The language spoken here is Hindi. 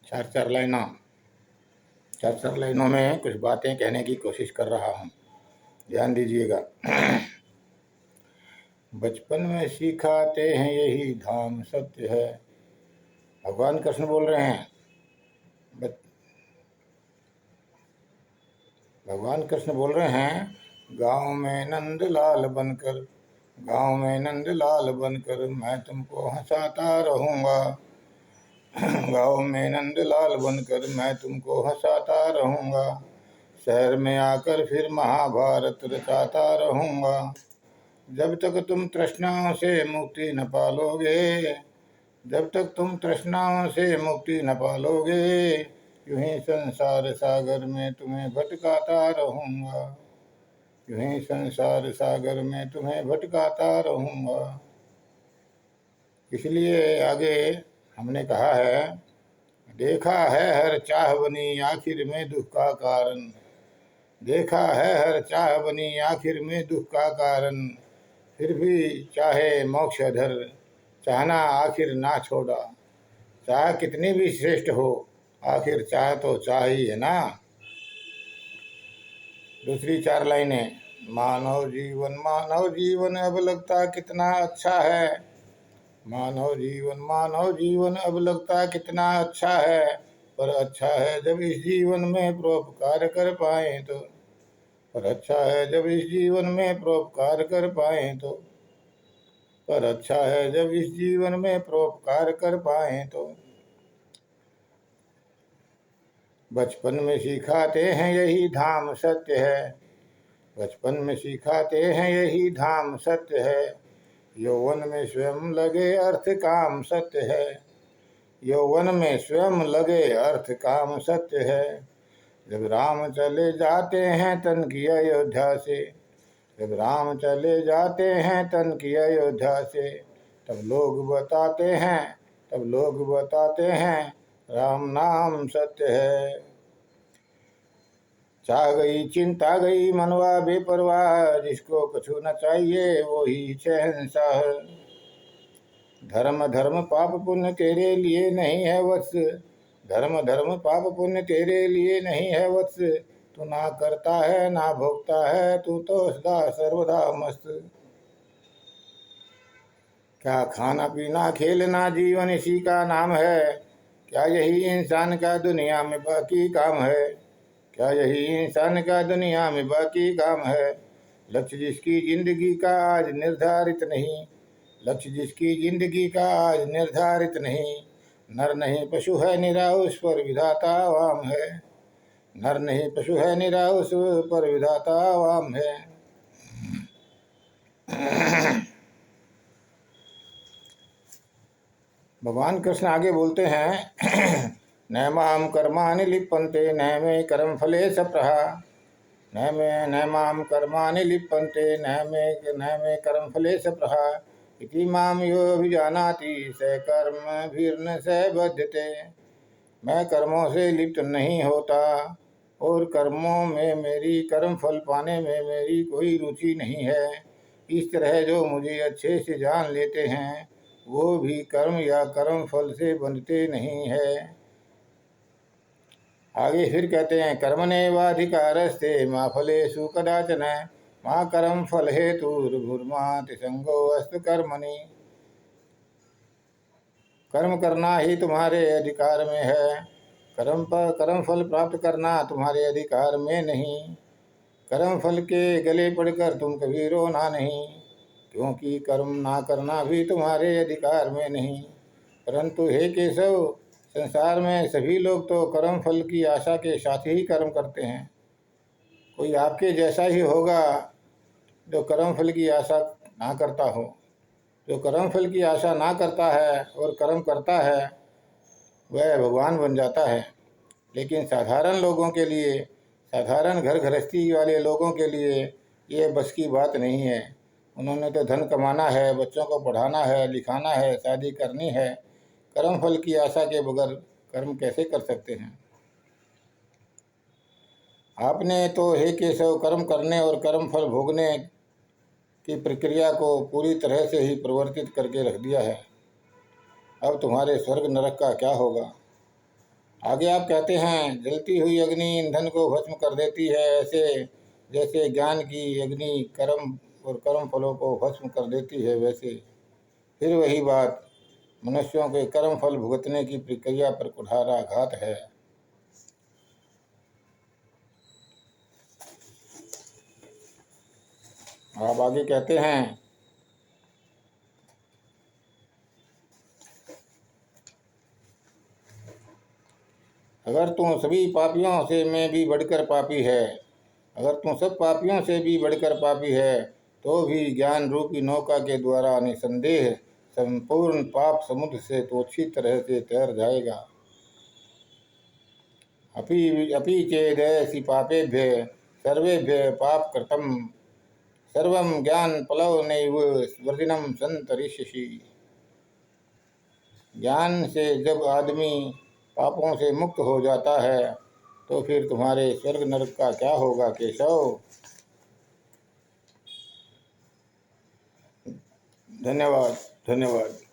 चार चार लाइनों में कुछ बातें कहने की कोशिश कर रहा हूँ, ध्यान दीजिएगा। बचपन में सिखाते हैं यही धाम सत्य है। भगवान कृष्ण बोल रहे हैं। भगवान कृष्ण बोल रहे हैं, गाँव में नंदलाल बनकर, गाँव में नंदलाल बनकर मैं तुमको हंसाता रहूँगा। गाँव में नंदलाल बनकर मैं तुमको हंसाता रहूँगा। शहर में आकर फिर महाभारत रचाता रहूँगा। जब तक तुम तृष्णाओं से मुक्ति न पालोगे, जब तक तुम तृष्णाओं से मुक्ति न पालोगे, यूं ही संसार सागर में तुम्हें भटकाता रहूँगा। यूं ही संसार सागर में तुम्हें भटकाता रहूँगा। इसलिए आगे हमने कहा है, देखा है हर चाह बनी आखिर में दुख का कारण। देखा है हर चाह बनी आखिर में दुख का कारण। फिर भी चाहे मोक्ष अधर, चाहना आखिर ना छोड़ा। चाह कितनी भी श्रेष्ठ हो, आखिर चाह तो चाह ही है ना। दूसरी चार लाइनें, मानव जीवन अब लगता कितना अच्छा है। मानव जीवन अब लगता कितना अच्छा है। पर अच्छा है जब इस जीवन में परोपकार कर पाएं तो। पर अच्छा है जब इस जीवन में परोपकार कर पाएं तो। पर अच्छा है जब इस जीवन में परोपकार कर पाएं तो। बचपन में सिखाते हैं यही धाम सत्य है। बचपन में सिखाते हैं यही धाम सत्य है। यौवन में स्वयं लगे अर्थ काम सत्य है। यौवन में स्वयं लगे अर्थ काम सत्य है। जब राम चले जाते हैं तन की अयोध्या से, जब राम चले जाते हैं तन की अयोध्या से, तब लोग बताते हैं राम नाम सत्य है। चाह गई चिंता गई मनवा बेपरवाह, जिसको कछु न चाहिए वो ही शहंशाह। धर्म पाप पुण्य तेरे लिए नहीं है वत्स। धर्म पाप पुण्य तेरे लिए नहीं है वत्स। तू ना करता है ना भोगता है, तू तो सदा सर्वदा मस्त। क्या खाना पीना खेलना जीवन इसी का नाम है। क्या यही इंसान का दुनिया में बाकी काम है। क्या यही इंसान का दुनिया में बाकी काम है। लक्ष्य जिसकी जिंदगी का आज निर्धारित नहीं, लक्ष्य जिसकी जिंदगी का आज निर्धारित नहीं। नर नहीं पशु है निरा उस पर विधाता वाम है। नर नहीं पशु है निरा उस पर विधाता वाम है। भगवान कृष्ण आगे बोलते हैं, न माम कर्माणि लिप्यन्ते न मे कर्म फले सप्रहा। न माम कर्माणि लिप्यन्ते न मे कर्म फले सप्रहा। इति माम यो अभिजानाति स कर्मभिर्न स बध्यते। मैं कर्मों से लिप्त नहीं होता और कर्मों में मेरी कर्म फल पाने में मेरी कोई रुचि नहीं है। इस तरह जो मुझे अच्छे से जान लेते हैं वो भी कर्म या कर्म फल से बंधते नहीं है। आगे फिर कहते हैं, कर्मण्येवाधिकारस्ते मा फलेषु कदाचन मा कर्म फल हेतुर्भुर्माति संगो अस्तु कर्मणि। कर्म करना ही तुम्हारे अधिकार में है, कर्म फल प्राप्त करना तुम्हारे अधिकार में नहीं। कर्म फल के गले पड़कर तुम कभी रोना नहीं, क्योंकि कर्म ना करना भी तुम्हारे अधिकार में नहीं। परंतु हे केशव, संसार में सभी लोग तो कर्म फल की आशा के साथ ही कर्म करते हैं। कोई आपके जैसा ही होगा जो कर्म फल की आशा ना करता हो। जो कर्म फल की आशा ना करता है और कर्म करता है वह भगवान बन जाता है। लेकिन साधारण लोगों के लिए, साधारण घर गृहस्थी वाले लोगों के लिए ये बस की बात नहीं है। उन्होंने तो धन कमाना है, बच्चों को पढ़ाना है, लिखाना है, शादी करनी है। कर्म फल की आशा के बगैर कर्म कैसे कर सकते हैं। आपने तो हे केशव कर्म करने और कर्म फल भोगने की प्रक्रिया को पूरी तरह से ही परिवर्तित करके रख दिया है। अब तुम्हारे स्वर्ग नरक का क्या होगा। आगे आप कहते हैं, जलती हुई अग्नि ईंधन को भस्म कर देती है, ऐसे जैसे ज्ञान की अग्नि कर्म और कर्म फलों को भस्म कर देती है, वैसे फिर वही बात मनुष्यों के कर्म फल भुगतने की प्रक्रिया पर कुठाराघात है। आप आगे कहते हैं, अगर तू सभी पापियों से में भी बढ़कर पापी है, अगर तू सब पापियों से भी बढ़कर पापी है, तो भी ज्ञान रूपी नौका के द्वारा निसंदेह संपूर्ण पाप समुद्र से तो अच्छी तरह से तैर जाएगा। अपि चेदसि पापेभ्य सर्वेभ्य पाप कृतम सर्वम ज्ञान पलव नैव वर्जिनम संतरिष्यसि। ज्ञान से जब आदमी पापों से मुक्त हो जाता है, तो फिर तुम्हारे स्वर्ग नरक का क्या होगा केशव। धन्यवाद धन्यवाद।